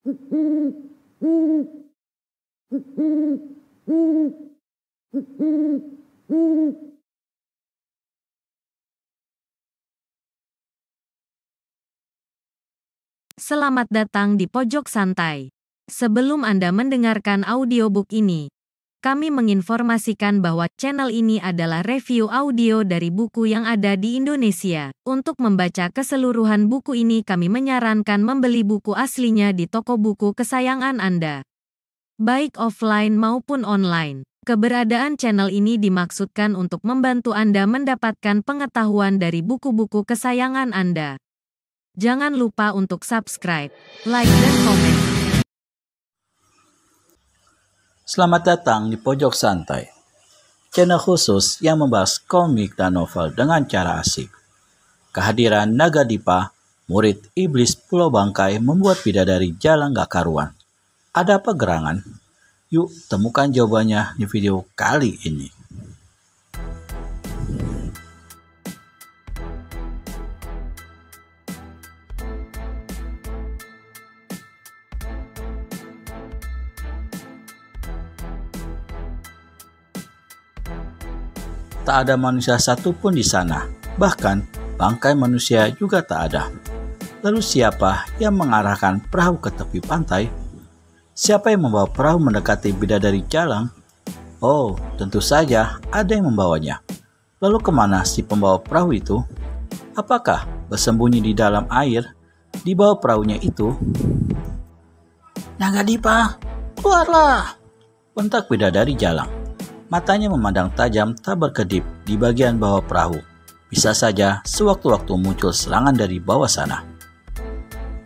Selamat datang di Pojok Santai. Sebelum Anda mendengarkan audiobook ini, kami menginformasikan bahwa channel ini adalah review audio dari buku yang ada di Indonesia. Untuk membaca keseluruhan buku ini, kami menyarankan membeli buku aslinya di toko buku kesayangan Anda, baik offline maupun online. Keberadaan channel ini dimaksudkan untuk membantu Anda mendapatkan pengetahuan dari buku-buku kesayangan Anda. Jangan lupa untuk subscribe, like, dan komen. Selamat datang di Pojok Santai, channel khusus yang membahas komik dan novel dengan cara asik. Kehadiran Naga Dipa, murid iblis Pulau Bangkai, membuat bidadari jalan gak karuan. Ada apa gerangan? Yuk temukan jawabannya di video kali ini. Tak ada manusia satupun di sana, bahkan bangkai manusia juga tak ada. Lalu siapa yang mengarahkan perahu ke tepi pantai? Siapa yang membawa perahu mendekati bidadari jalang? Oh, tentu saja ada yang membawanya. Lalu kemana si pembawa perahu itu? Apakah bersembunyi di dalam air di bawah perahunya itu? Naga Dipa, keluarlah! Bentak bidadari jalang. Matanya memandang tajam tak berkedip di bagian bawah perahu. Bisa saja sewaktu-waktu muncul serangan dari bawah sana.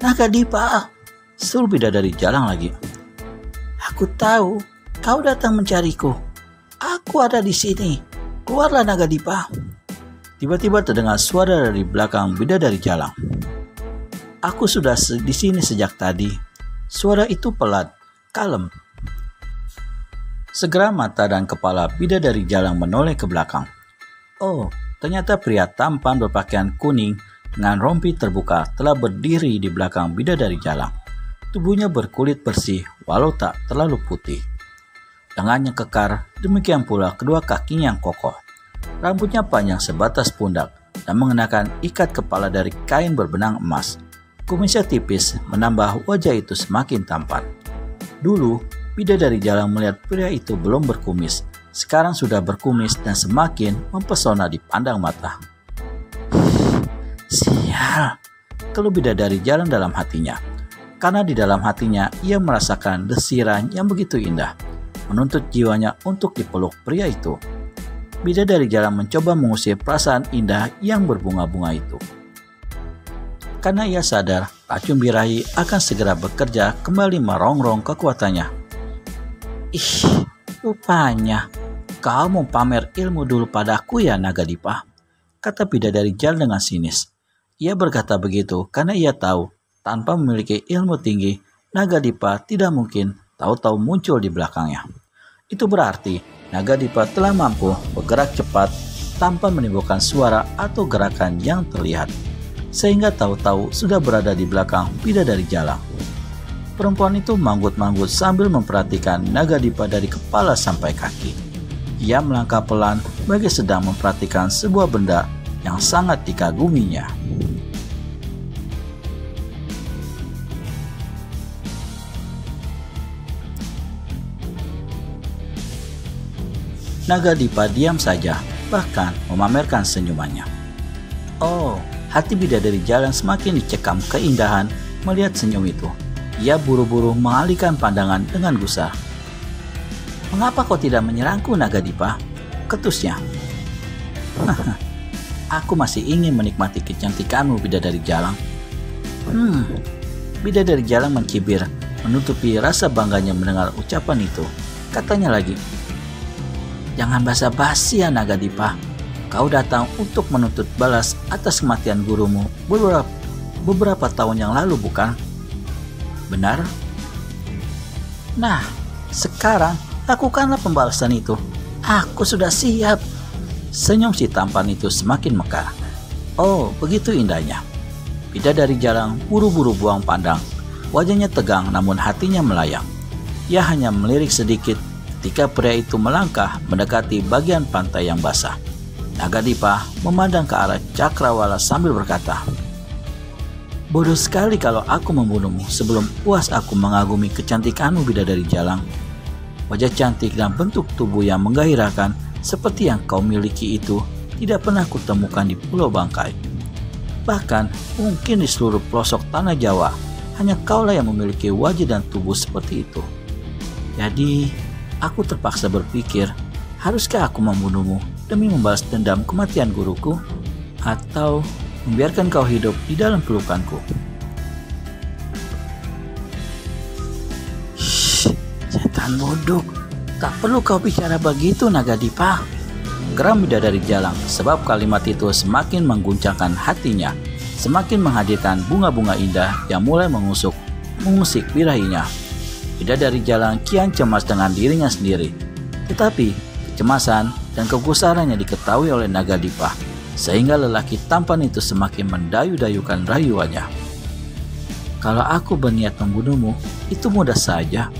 Naga Dipa, seru bidadari jalang lagi. Aku tahu kau datang mencariku. Aku ada di sini. Keluarlah Naga Dipa. Tiba-tiba terdengar suara dari belakang bidadari jalang. Aku sudah di sini sejak tadi. Suara itu pelan, kalem. Segera mata dan kepala bidadari jalang menoleh ke belakang. Oh, ternyata pria tampan berpakaian kuning dengan rompi terbuka telah berdiri di belakang bidadari jalang. Tubuhnya berkulit bersih walau tak terlalu putih. Lengannya kekar, demikian pula kedua kakinya yang kokoh. Rambutnya panjang sebatas pundak dan mengenakan ikat kepala dari kain berbenang emas. Kumisnya tipis menambah wajah itu semakin tampan. Dulu, bidadari jalang melihat pria itu belum berkumis. Sekarang sudah berkumis dan semakin mempesona dipandang mata. Sial, keluh bidadari jalang dalam hatinya. Karena di dalam hatinya ia merasakan desiran yang begitu indah, menuntut jiwanya untuk dipeluk pria itu. Bidadari jalang mencoba mengusir perasaan indah yang berbunga-bunga itu. Karena ia sadar racun birahi akan segera bekerja kembali merongrong kekuatannya. Ih, rupanya kau mau pamer ilmu dulu padaku ya Naga Dipa, kata bidadari jalang dengan sinis. Ia berkata begitu karena ia tahu tanpa memiliki ilmu tinggi, Naga Dipa tidak mungkin tahu-tahu muncul di belakangnya. Itu berarti Naga Dipa telah mampu bergerak cepat tanpa menimbulkan suara atau gerakan yang terlihat, sehingga tahu-tahu sudah berada di belakang bidadari jalang. Perempuan itu manggut-manggut sambil memperhatikan Naga Dipa dari kepala sampai kaki. Ia melangkah pelan bagai sedang memperhatikan sebuah benda yang sangat dikaguminya. Naga Dipa diam saja, bahkan memamerkan senyumannya. Oh, hati bidadari jalang semakin dicekam keindahan melihat senyum itu. Ia buru-buru mengalihkan pandangan dengan gusar. Mengapa kau tidak menyerangku Naga Dipa? Ketusnya. Aku masih ingin menikmati kecantikanmu bidadari jalang. Bidadari jalang mencibir, menutupi rasa bangganya mendengar ucapan itu. Katanya lagi, jangan basa-basi ya Naga Dipa. Kau datang untuk menuntut balas atas kematian gurumu beberapa tahun yang lalu, bukan? Benar? Nah, sekarang lakukanlah pembalasan itu. Aku sudah siap. Senyum si tampan itu semakin mekar. Oh, begitu indahnya. Bidadari jalang buru-buru buang pandang. Wajahnya tegang namun hatinya melayang. Ia hanya melirik sedikit ketika pria itu melangkah mendekati bagian pantai yang basah. Nagadipa memandang ke arah Cakrawala sambil berkata, "Bodoh sekali kalau aku membunuhmu sebelum puas aku mengagumi kecantikanmu bidadari jalang. Wajah cantik dan bentuk tubuh yang menggairahkan seperti yang kau miliki itu tidak pernah kutemukan di Pulau Bangkai. Bahkan mungkin di seluruh pelosok tanah Jawa, hanya kaulah yang memiliki wajah dan tubuh seperti itu. Jadi, aku terpaksa berpikir, haruskah aku membunuhmu demi membalas dendam kematian guruku, atau membiarkan kau hidup di dalam pelukanku?" "Shh, setan bodoh, tak perlu kau bicara begitu, Nagadipa," geram bidadari jalang, sebab kalimat itu semakin mengguncangkan hatinya, semakin menghadirkan bunga-bunga indah yang mulai mengusik birahinya. Bidadari jalang kian cemas dengan dirinya sendiri, tetapi kecemasan dan kegusarannya diketahui oleh Nagadipa, sehingga lelaki tampan itu semakin mendayu-dayukan rayuannya. "Kalau aku berniat membunuhmu, itu mudah saja.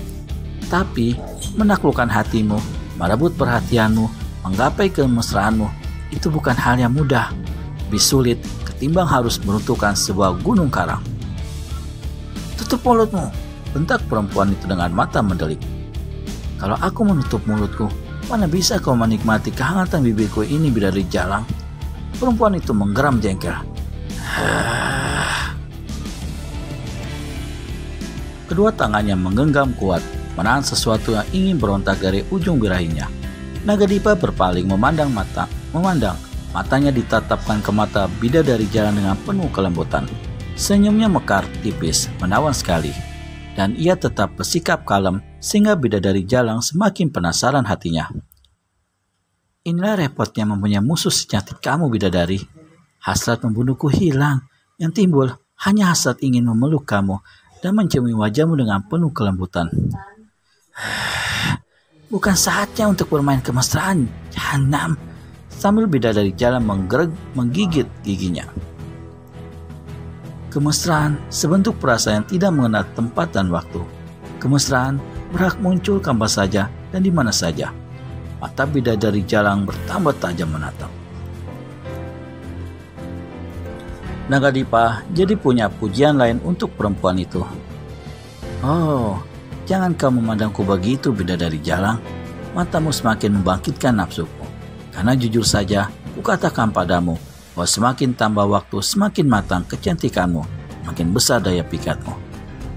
Tapi menaklukkan hatimu, merebut perhatianmu, menggapai kemesraanmu, itu bukan hal yang mudah. Lebih sulit ketimbang harus meruntuhkan sebuah gunung karang." "Tutup mulutmu," bentak perempuan itu dengan mata mendelik. "Kalau aku menutup mulutku, mana bisa kau menikmati kehangatan bibirku ini bidadari jalang?" Perempuan itu menggeram jengkel. Kedua tangannya menggenggam kuat, menahan sesuatu yang ingin berontak dari ujung birahinya. Nagadipa berpaling memandang. Matanya ditatapkan ke mata bidadari jalang dengan penuh kelembutan. Senyumnya mekar tipis, menawan sekali. Dan ia tetap bersikap kalem sehingga bidadari jalang semakin penasaran hatinya. "Inilah repotnya mempunyai musuh secantik kamu bidadari. Hasrat membunuhku hilang, yang timbul hanya hasrat ingin memeluk kamu dan menciumi wajahmu dengan penuh kelembutan." "Bukan saatnya untuk bermain kemesraan, jahanam," sambil bidadari jalang menggigit giginya. Kemesraan sebentuk perasaan yang tidak mengenal tempat dan waktu. Kemesraan berhak muncul kapan saja dan di mana saja. Mata bidadari jalang bertambah tajam menatap. Nagadipa jadi punya pujian lain untuk perempuan itu. "Oh, jangan kau memandangku begitu bidadari jalang. Matamu semakin membangkitkan nafsuku. Karena jujur saja, kukatakan padamu bahwa semakin tambah waktu, semakin matang kecantikanmu, makin besar daya pikatmu.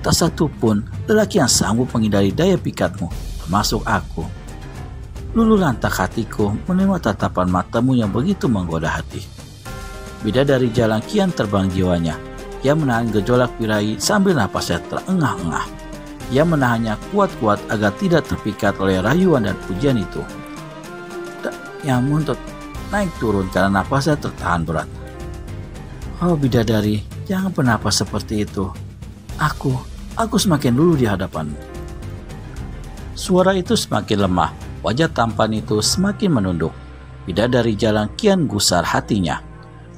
Tak satu pun lelaki yang sanggup menghindari daya pikatmu, termasuk aku." Luluh lantak hatiku menerima tatapan matamu yang begitu menggoda hati. Bidadari jalang kian terbang jiwanya. Ia menahan gejolak birahi sambil napasnya terengah-engah. Ia menahannya kuat-kuat agar tidak terpikat oleh rayuan dan pujian itu. Yang muntut naik turun karena napasnya tertahan berat. "Oh bidadari, jangan bernapas seperti itu. Aku semakin luluh di hadapanmu." Suara itu semakin lemah. Wajah tampan itu semakin menunduk. Bidadari jalang kian gusar hatinya.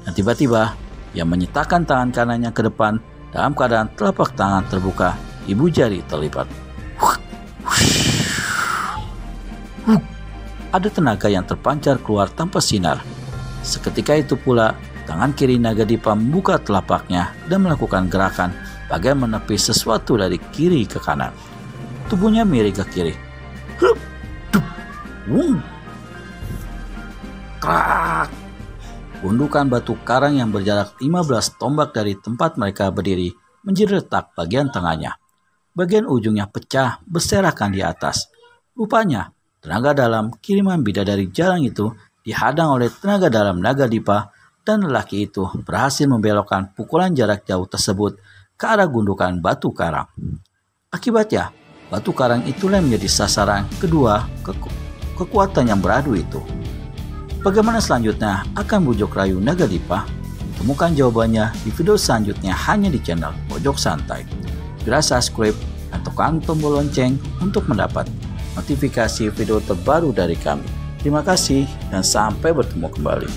Dan tiba-tiba, ia menyetakkan tangan kanannya ke depan dalam keadaan telapak tangan terbuka, ibu jari terlipat. Ada tenaga yang terpancar keluar tanpa sinar. Seketika itu pula, tangan kiri Nagadipa membuka telapaknya dan melakukan gerakan bagai menepis sesuatu dari kiri ke kanan. Tubuhnya miring ke kiri. Krak! Gundukan batu karang yang berjarak 15 tombak dari tempat mereka berdiri menjadi retak bagian tengahnya. Bagian ujungnya pecah berserakan di atas. Rupanya, tenaga dalam kiriman bidadari jalang itu dihadang oleh tenaga dalam Nagadipa, dan lelaki itu berhasil membelokkan pukulan jarak jauh tersebut ke arah gundukan batu karang. Akibatnya, batu karang itulah yang menjadi sasaran kedua kekuatan yang beradu itu. Bagaimana selanjutnya akan bujuk rayu Nagadipa? Temukan jawabannya di video selanjutnya hanya di channel Pojok Santai. Segera subscribe dan tekan tombol lonceng untuk mendapat notifikasi video terbaru dari kami. Terima kasih dan sampai bertemu kembali.